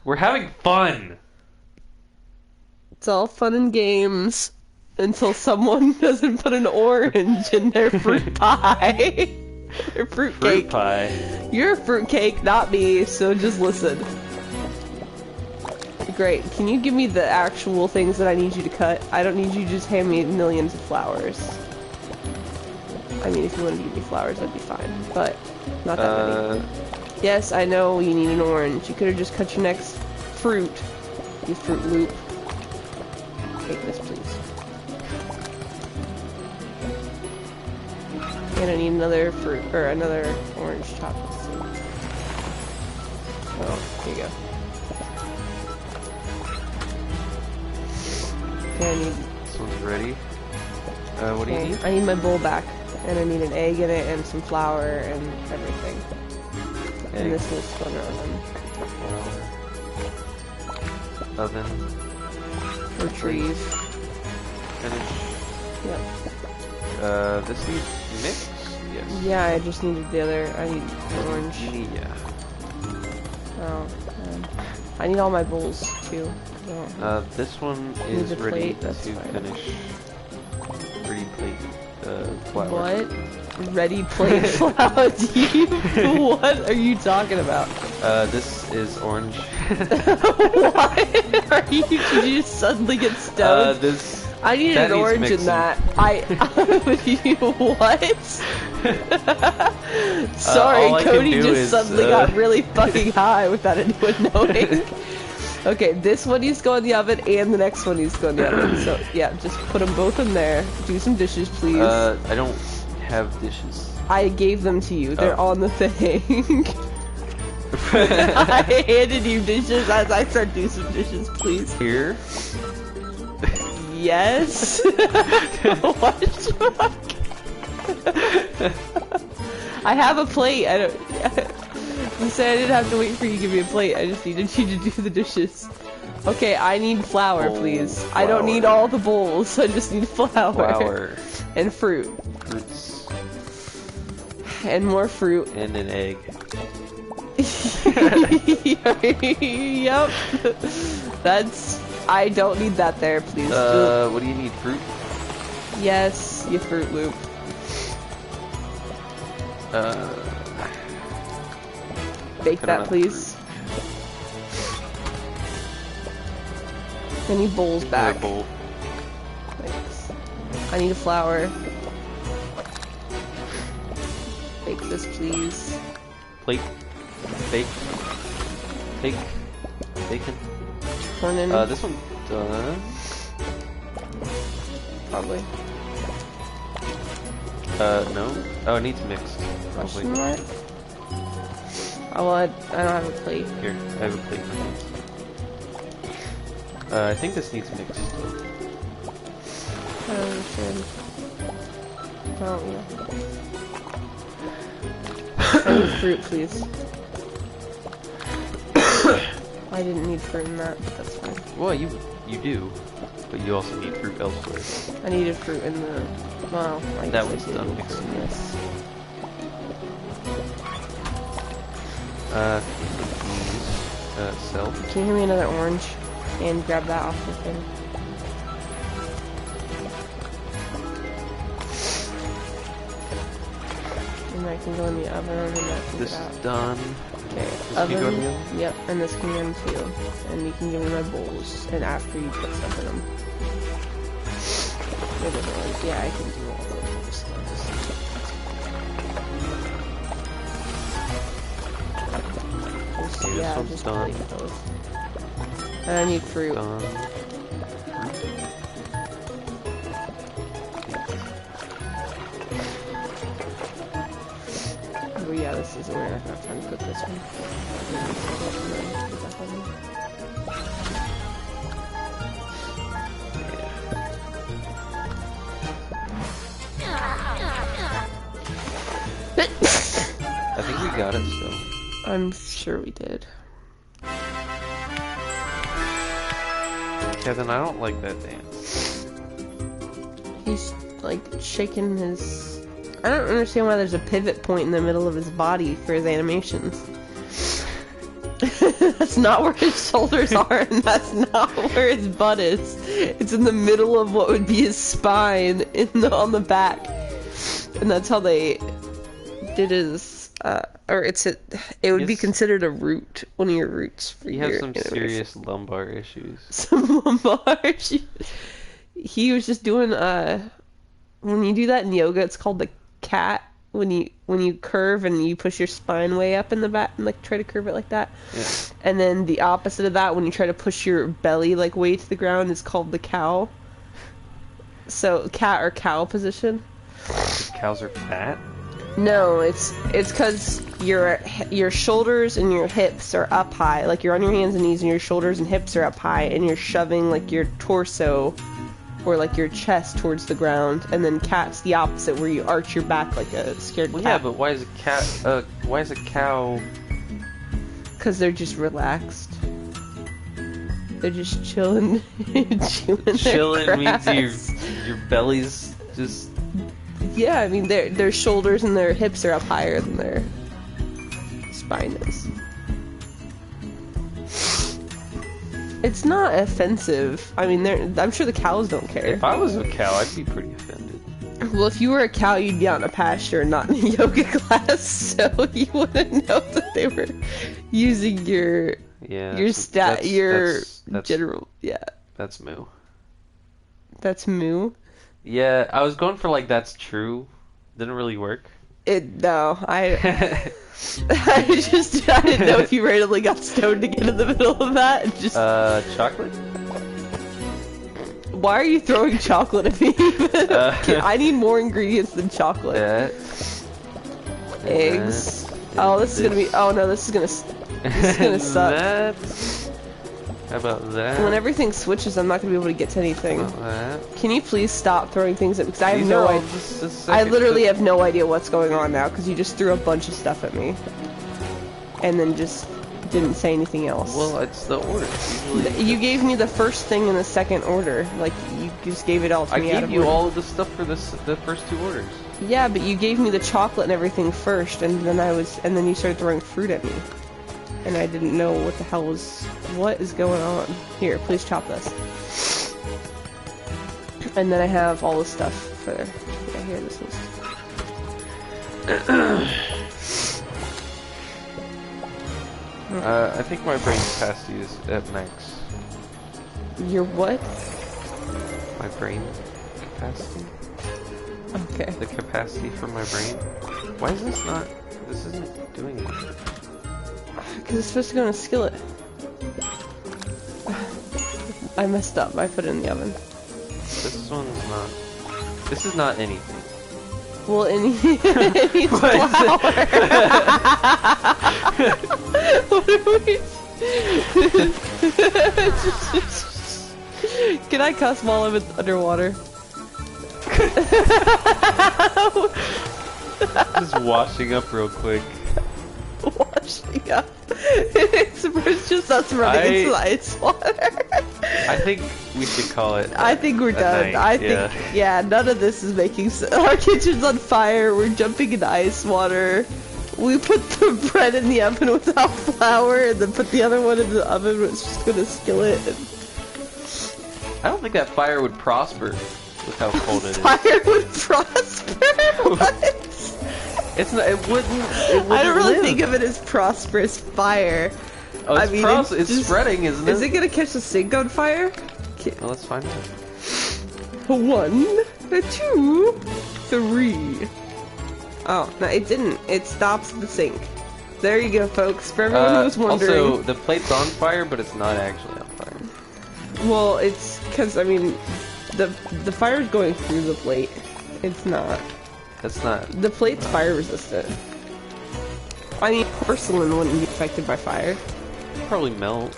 We're having fun. It's all fun and games until someone doesn't put an orange in their fruit pie. Their fruit Fruit cake. pie. You're a fruitcake, not me, so just listen. Great. Can you give me the actual things that I need you to cut? I don't need you to just hand me millions of flowers. I mean, if you wanted to give me flowers, that'd be fine, but not that many. Yes, I know you need an orange. You could have just cut your next fruit. You Fruit Loop. Take this, please. And I need another fruit, or another orange chocolate seed. Oh, here you go. Okay, I need... This one's ready. What do you need? I need my bowl back. And I need an egg in it, and some flour, and everything. Egg. And this is going oven. Oven. Retrieve. Finish. Yep. This needs mix? Yes. Yeah, I just needed the other. I need the orange. Yeah. Oh, I need all my bowls too. This one is a ready plate, to that's fine. finish. Ready plate. Flour. What? Ready plate flour? What are you talking about? This is orange. What? Are you? Did you just suddenly get stoned? This. I need that an needs orange mixing. in that. What? Sorry, all I can Cody do just is, suddenly got really fucking high without anyone knowing. Okay, this one needs to go in the oven, and the next one needs to go in the oven. So, yeah, just put them both in there. Do some dishes, please. I don't have dishes. I gave them to you. They're on the thing. I handed you dishes as I said, do some dishes, please. Here. Yes. What the fuck? I have a plate. I don't. You said I didn't have to wait for you to give me a plate. I just needed you to do the dishes. Okay, I need flour, please. I don't need all the bowls. I just need flour. Flour. And fruit. Fruits. And more fruit. And an egg. Yep. That's. I don't need that there, please. What do you need? Fruit? Yes, you Fruit Loop. Bake that, please. I need bowls back. Bowl. Thanks. I need a flour. Bake this, please. Plate. Bake. Bake. Bacon. Turn in. This one's done. Probably. No. Oh, it needs mixed. Probably. Question mark? Oh, well, I don't have a plate. Here, I have a plate. I think this needs mixed. I don't understand. Oh, yeah. I need fruit, please. I didn't need fruit in that, but that's fine. Well, you do, but you also need fruit elsewhere. I needed fruit in the... Well, I guess That I one's did done need mixed. fruit in this. Sell. Can you give me another orange? And grab that off the thing. And that can go in the oven, and that can This get out. is done. Okay, This oven. can go in the oven? Yep, and this can go in too. And you can give me my bowls, and after you put stuff in them. Yeah, I can do all those things. Okay, Yeah, this one's just done. plate those. And I need fruit. Done. Oh yeah, this is weird. I don't have time to cook this one. I think we got it still. I'm sure we did. Kevin, I don't like that dance. He's like shaking his... I don't understand why there's a pivot point in the middle of his body for his animations. That's not where his shoulders are, and that's not where his butt is. It's in the middle of what would be his spine on the back. And that's how they did his, it would be considered a root, one of your roots for You have some serious lumbar issues. Some lumbar issues. He was just doing, when you do that in yoga, it's called the cat. When you curve and you push your spine way up in the back and like try to curve it like that. Yeah. And then the opposite of that, when you try to push your belly like way to the ground, is called the cow. So cat or cow position. Cows are fat? No, it's because your shoulders and your hips are up high. Like you're on your hands and knees and your shoulders and hips are up high and you're shoving like your torso or like your chest towards the ground, and then cat's the opposite, where you arch your back like a scared cat. Yeah, but why is a cow? Because they're just relaxed. They're just chilling, Chilling means your belly's just. Yeah, I mean their shoulders and their hips are up higher than their spine is. It's not offensive. I mean, I'm sure the cows don't care. If I was a cow, I'd be pretty offended. Well, if you were a cow, you'd be out in a pasture and not in a yoga class, so you wouldn't know that they were using your general. Yeah. That's moo. That's moo. Yeah, I was going for like that's true. Didn't really work. No, I didn't know if you randomly got stoned to get in the middle of that. And just chocolate? Why are you throwing chocolate at me? I need more ingredients than chocolate. Yeah. Eggs. Oh, this is gonna be. Oh no, this is gonna suck. How about that? When everything switches, I'm not gonna be able to get to anything. How about that? Can you please stop throwing things at me? Because I have no idea. I literally have no idea what's going on now, because you just threw a bunch of stuff at me. And then just didn't say anything else. Well, it's the order. You gave me the first thing in the second order. Like, you just gave it all to me out of order. I gave you all of the stuff for the first two orders. Yeah, but you gave me the chocolate and everything first, and then you started throwing fruit at me. And I didn't know what the hell what is going on. Here, please chop this. And then I have all the stuff for, yeah, here, this is. I think my brain capacity is at max. Your what? My brain capacity? Okay. The capacity for my brain? Why is this isn't doing anything? Because it's supposed to go in a skillet. I messed up. I put it in the oven. This is not anything. Well, it needs flour. What are we... Can I cuss while I'm underwater? Just washing up real quick. Washing up. It's just us running into the ice water. I think we should call it. I think we're done. I think, yeah, none of this is making sense. Our kitchen's on fire. We're jumping into ice water. We put the bread in the oven without flour, and then put the other one in the oven. It's just gonna skillet. I don't think that fire would prosper with how cold it is. Fire would prosper? What? It's not. It wouldn't. I don't really think of it as prosperous fire. Oh, I mean, it's just, spreading, isn't it? Is it gonna catch the sink on fire? Well, let's find out. 1, 2, 3. Oh, no, it didn't. It stops the sink. There you go, folks. For everyone who was wondering. Also, the plate's on fire, but it's not actually on fire. Well, it's because, I mean, the fire's going through the plate. It's not. That's not. The plate's fire resistant. I mean, porcelain wouldn't be affected by fire. Probably melt.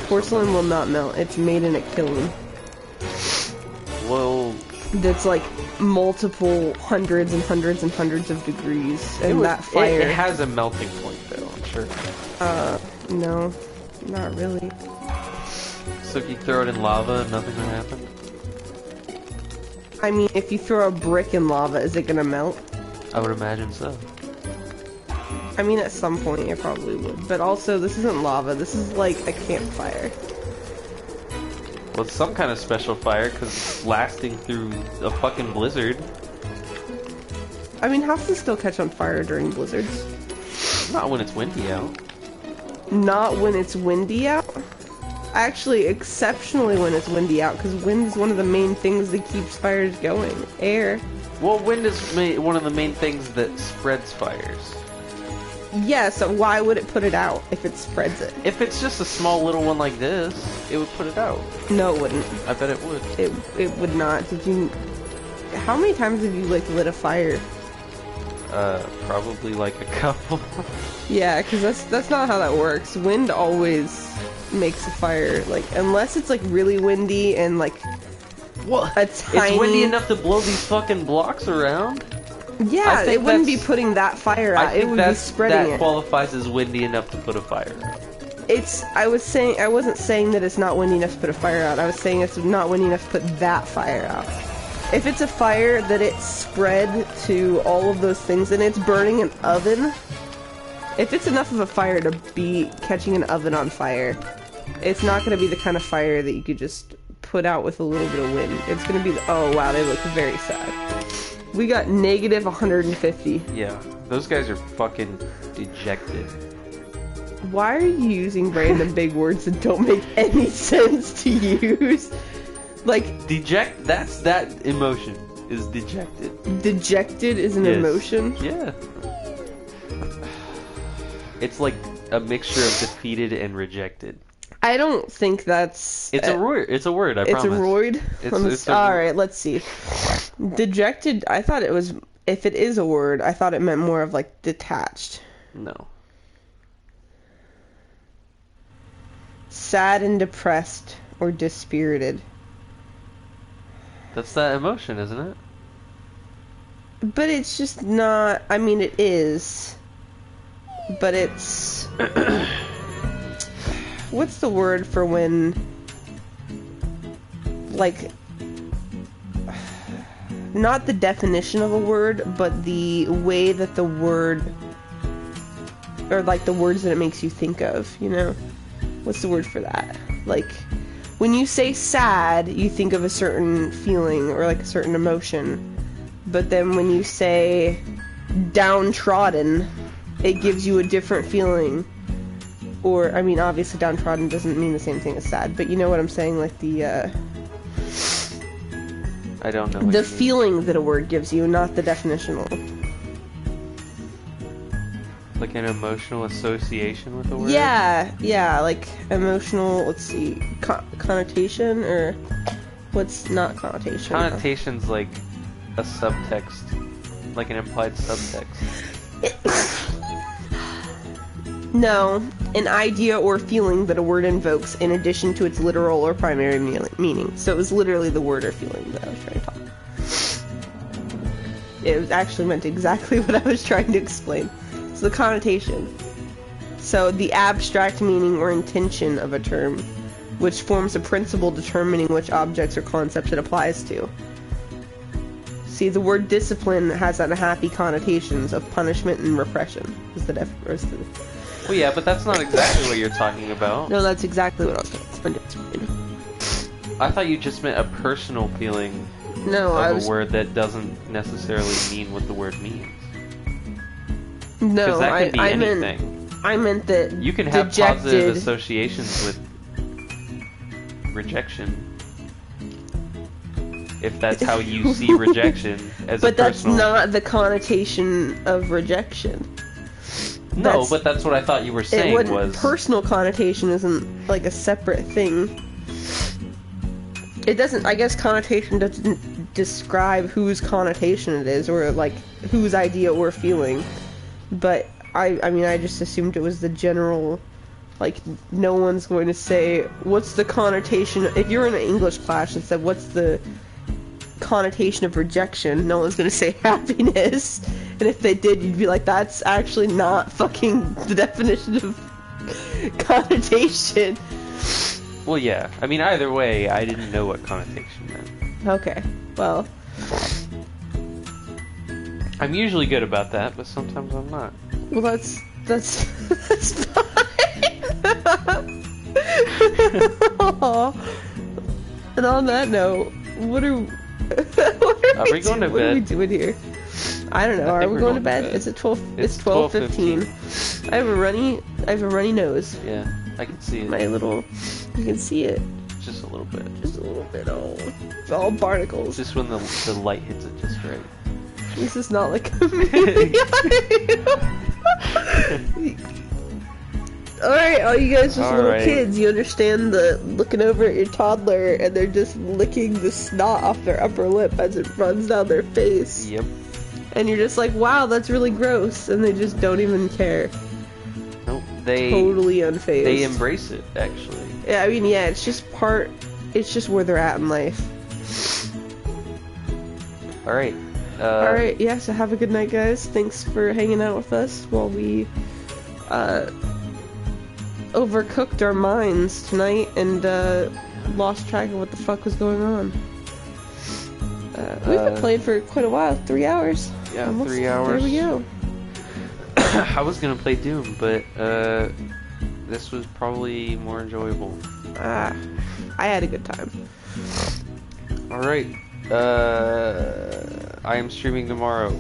Porcelain will not melt. It's made in a kiln. Well, that's like multiple hundreds and hundreds and hundreds of degrees, and that fire. It has a melting point, though. I'm sure. No, not really. So if you throw it in lava, nothing will happen? I mean, if you throw a brick in lava, is it gonna melt? I would imagine so. I mean, at some point it probably would. But also, this isn't lava. This is like a campfire. Well, it's some kind of special fire because it's lasting through a fucking blizzard. I mean, houses still catch on fire during blizzards. Not when it's windy out. Not when it's windy out? Actually, exceptionally when it's windy out, because wind is one of the main things that keeps fires going. Air. Well, wind is one of the main things that spreads fires. Yeah, so why would it put it out if it spreads it? If it's just a small little one like this, it would put it out. No, it wouldn't. I bet it would. It would not. Did you... How many times have you, like, lit a fire? Probably like a couple. Yeah, because that's not how that works. Wind always makes a fire, like, unless it's, like, really windy and, like, what? A tiny... It's windy enough to blow these fucking blocks around? Yeah, it wouldn't be putting that fire out. It would be spreading it. That qualifies as windy enough to put a fire out. I wasn't saying that it's not windy enough to put a fire out. I was saying it's not windy enough to put that fire out. If it's a fire that it's spread to all of those things and it's burning an oven, if it's enough of a fire to be catching an oven on fire, it's not going to be the kind of fire that you could just put out with a little bit of wind. It's going to be oh wow, they look very sad. We got negative 150. Yeah, those guys are fucking dejected. Why are you using random big words that don't make any sense to use? Like... that emotion is dejected. Dejected is an emotion? Yeah. It's like a mixture of defeated and rejected. I don't think that's... It's a word. It's a word, I promise. It's a roid? Alright, let's see. Dejected, I thought it was... If it is a word, I thought it meant more of, like, detached. No. Sad and depressed, or dispirited. That's that emotion, isn't it? But it's just not... I mean, it is. But it's... What's the word for when... Like... Not the definition of a word, but the way that the word... Or, like, the words that it makes you think of, you know? What's the word for that? Like... When you say sad, you think of a certain feeling or like a certain emotion. But then when you say downtrodden, it gives you a different feeling. Or, I mean, obviously downtrodden doesn't mean the same thing as sad, but you know what I'm saying? Like the, I don't know. The feeling that a word gives you, not the definitional. Like an emotional association with the word? Yeah, like emotional, let's see, connotation, or what's not connotation? Connotation's like a subtext, like an implied subtext. No, an idea or feeling that a word invokes in addition to its literal or primary meaning. So it was literally the word or feeling that I was trying to talk about. It was actually meant exactly what I was trying to explain. The connotation. So the abstract meaning or intention of a term, which forms a principle determining which objects or concepts it applies to. See, the word discipline has unhappy connotations of punishment and repression. Well, yeah, but that's not exactly what you're talking about. No, that's exactly what I was trying to explain. I thought you just meant a personal feeling of a word that doesn't necessarily mean what the word means. No, that could be anything. I meant that you can have positive associations with rejection. If that's how you see rejection as but a personal... that's not the connotation of rejection. No, but that's what I thought you were saying was... Personal connotation isn't, like, a separate thing. It doesn't... I guess connotation doesn't describe whose connotation it is, or, like, whose idea or feeling. But, I mean, I just assumed it was the general... Like, no one's going to say, what's the connotation... If you're in an English class and said, what's the connotation of rejection, no one's going to say happiness. And if they did, you'd be like, that's actually not fucking the definition of connotation. Well, yeah. I mean, either way, I didn't know what connotation meant. Okay, well... I'm usually good about that, but sometimes I'm not. Well, that's That's fine. And on that note, what are we going to bed? What are we doing here? I don't know. Are we going to bed? It's at 12. It's 12:15. I have a runny nose. Yeah, I can see it. You can see it. Just a little bit. Just a little bit. Oh, it's all barnacles. Just when the light hits it just right. This is not like a movie. Alright, all you guys just little kids, you understand the looking over at your toddler and they're just licking the snot off their upper lip as it runs down their face. Yep. And you're just like, wow, that's really gross, and they just don't even care. Nope, they... Totally unfazed. They embrace it, actually. Yeah, I mean, yeah, it's just where they're at in life. Alright. Alright, yeah, so have a good night, guys. Thanks for hanging out with us while we, overcooked our minds tonight and lost track of what the fuck was going on. We've been playing for quite a while, 3 hours. Yeah, almost. 3 hours. There we go. I was gonna play Doom, but this was probably more enjoyable. I had a good time. Alright, I am streaming tomorrow.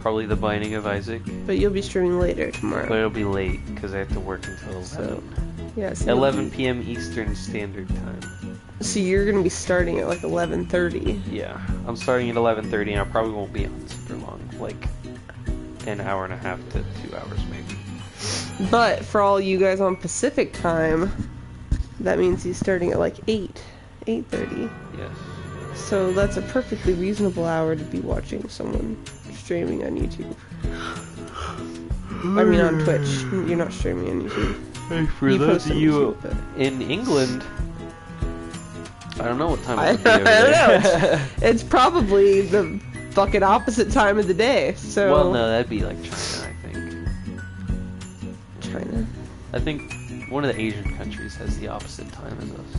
Probably The Binding of Isaac. But you'll be streaming later tomorrow. But it'll be late, because I have to work until 11. Yeah, so 11 p.m. Eastern Standard Time. So you're gonna be starting at like 11:30. Yeah, I'm starting at 11:30, and I probably won't be on super long, like an hour and a half to 2 hours maybe. But for all you guys on Pacific time, that means he's starting at like 8:30. Yes. So that's a perfectly reasonable hour to be watching someone streaming on YouTube. I mean on Twitch. You're not streaming on YouTube. Hey, for those of you in England, I don't know what time it would be over there. I don't know. It's probably the fucking opposite time of the day. So. Well, no, that'd be like China, I think. China. I think one of the Asian countries has the opposite time as us.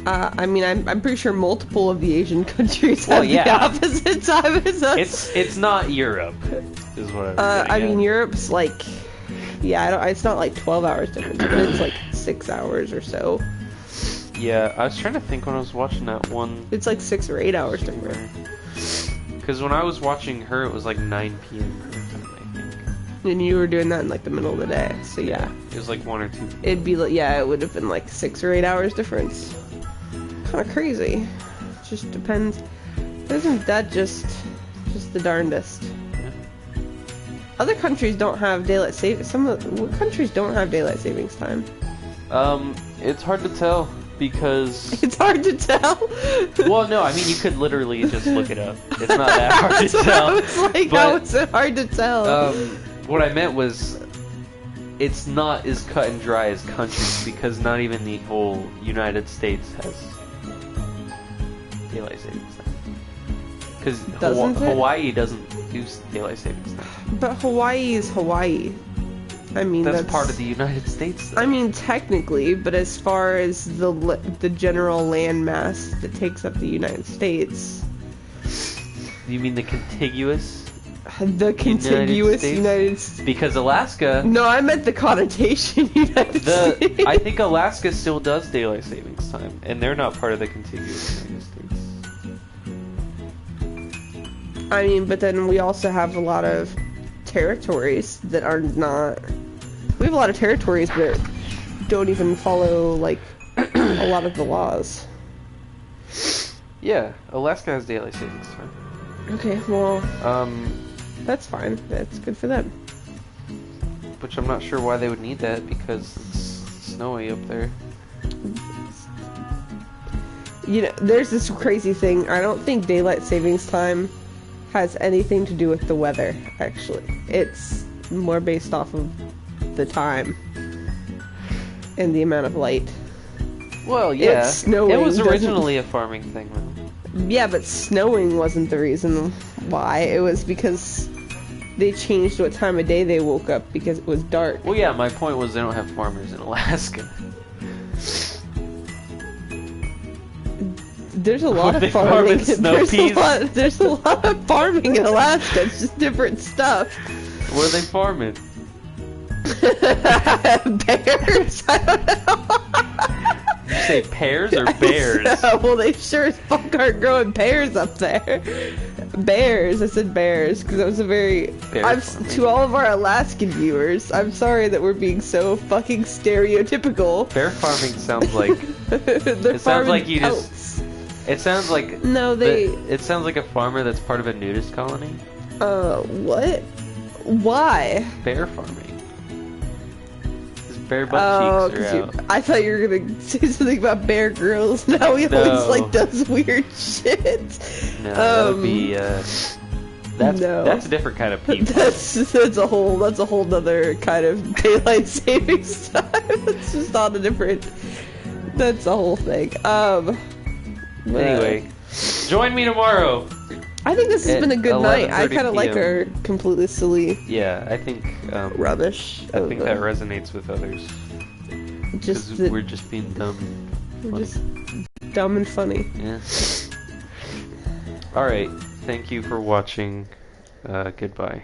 I mean, I'm pretty sure multiple of the Asian countries have the opposite time as us. It's not Europe, is what I mean, Europe's like, yeah, it's not like 12 hours difference, but it's like 6 hours or so. Yeah, I was trying to think when I was watching that one. It's like 6 or 8 hours different. Because when I was watching her, it was like 9 p.m. her time, I think. And you were doing that in like the middle of the day, so yeah. It was like 1 or 2 p.m. It'd be like, yeah, it would have been like 6 or 8 hours difference. Kind of crazy. Just depends. Isn't that just the darndest? Yeah. Other countries don't have daylight savings. What countries don't have daylight savings time? It's hard to tell because it's hard to tell. Well, no, I mean you could literally just look it up. It's not that hard to tell. I was like, how is it hard to tell? What I meant was, it's not as cut and dry as countries because not even the whole United States has daylight savings time. Because Hawaii doesn't do daylight savings time. But Hawaii is Hawaii. I mean, that's part of the United States, though. I mean, technically, but as far as the general landmass that takes up the United States... You mean the contiguous? The contiguous United States? Because Alaska... No, I meant the connotation United States. I think Alaska still does daylight savings time, and they're not part of the contiguous United States. I mean, but then we also have a lot of territories that are not... We have a lot of territories that don't even follow, like, a lot of the laws. Yeah, Alaska has daylight savings time. Okay, well... That's fine. That's good for them. Which I'm not sure why they would need that, because it's snowy up there. You know, there's this crazy thing. I don't think daylight savings time has anything to do with the weather, actually. It's more based off of the time and the amount of light. Well, yeah. It's snowing. It was originally a farming thing, though. Yeah, but snowing wasn't the reason why. It was because they changed what time of day they woke up because it was dark. Well, yeah, my point was they don't have farmers in Alaska. There's a lot of farming. There's a lot of farming in Alaska. It's just different stuff. Where are they farming? Bears? I don't know. Did you say pears or bears? Well, they sure as fuck aren't growing pears up there. Bears. I said bears because that was a very. To all of our Alaskan viewers, I'm sorry that we're being so fucking stereotypical. Bear farming sounds like. It sounds like you just. It sounds like. No, they. It sounds like a farmer that's part of a nudist colony. What? Why? Bear farming. Bear butt cheeks are out. I thought you were gonna say something about Bear Grylls. Now he always like does weird shit. No, that would be that's a different kind of people. That's a whole nother kind of daylight savings time. It's just not a different. That's a whole thing. Anyway, join me tomorrow. I think this has been a good night. I kind of like our completely silly. Yeah, I think rubbish. I think that resonates with others. Just we're just being dumb. We're just dumb and funny. Yeah. All right. Thank you for watching. Goodbye.